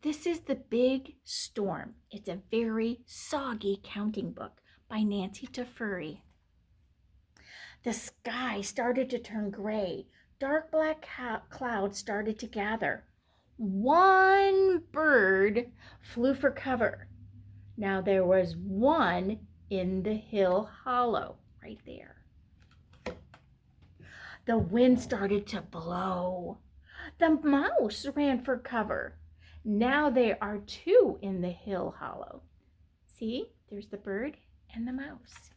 This is The Big Storm. It's a very soggy counting book by Nancy Tafuri. The sky started to turn gray. Dark black clouds started to gather. One bird flew for cover. Now there was one in the hill hollow right there. The wind started to blow. The mouse ran for cover. Now there are two in the hill hollow. See, there's the bird and the mouse.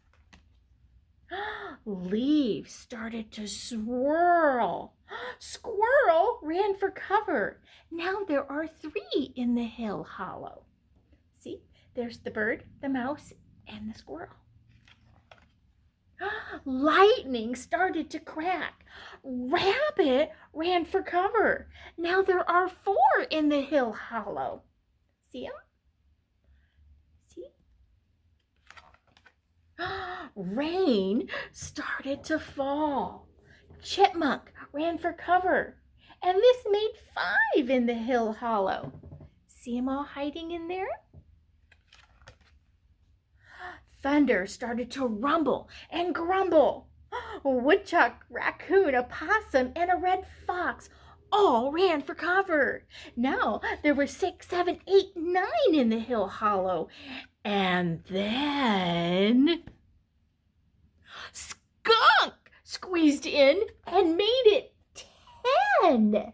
Leaves started to swirl. Squirrel ran for cover. Now there are three in the hill hollow. See, there's the bird, the mouse, and the squirrel. Lightning started to crack. Rabbit ran for cover. Now there are four in the hill hollow. See them? See? Rain started to fall. Chipmunk ran for cover. And this made five in the hill hollow. See them all hiding in there? Thunder started to rumble and grumble. A woodchuck, raccoon, a possum, and a red fox all ran for cover. Now there were 6, 7, 8, 9 in the hill hollow. And then skunk squeezed in and made it 10.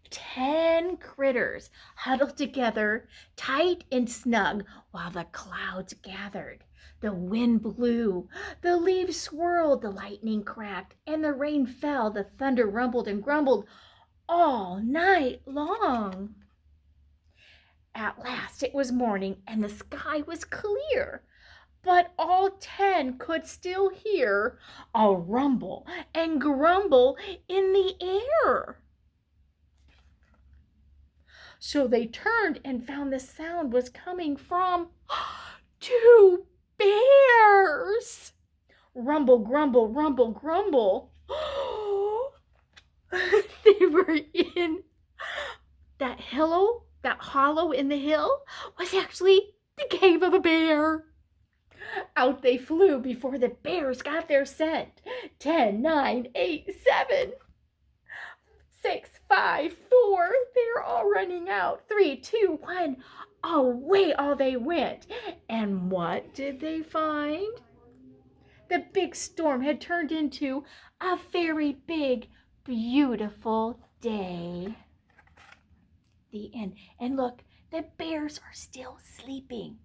10 critters huddled together tight and snug while the clouds gathered. The wind blew, the leaves swirled, the lightning cracked, and the rain fell. The thunder rumbled and grumbled all night long. At last it was morning and the sky was clear, but all 10 could still hear a rumble and grumble in the air. So they turned and found the sound was coming from 2 bears. Rumble, grumble, rumble, grumble. They were in that hollow in the hill was actually the cave of a bear. Out they flew before the bears got their scent. 10, 9, 8, 7. 6, 5, 4, they're all running out. 3, 2, 1, away all they went. And what did they find? The big storm had turned into a very big, beautiful day. The end. And look, the bears are still sleeping.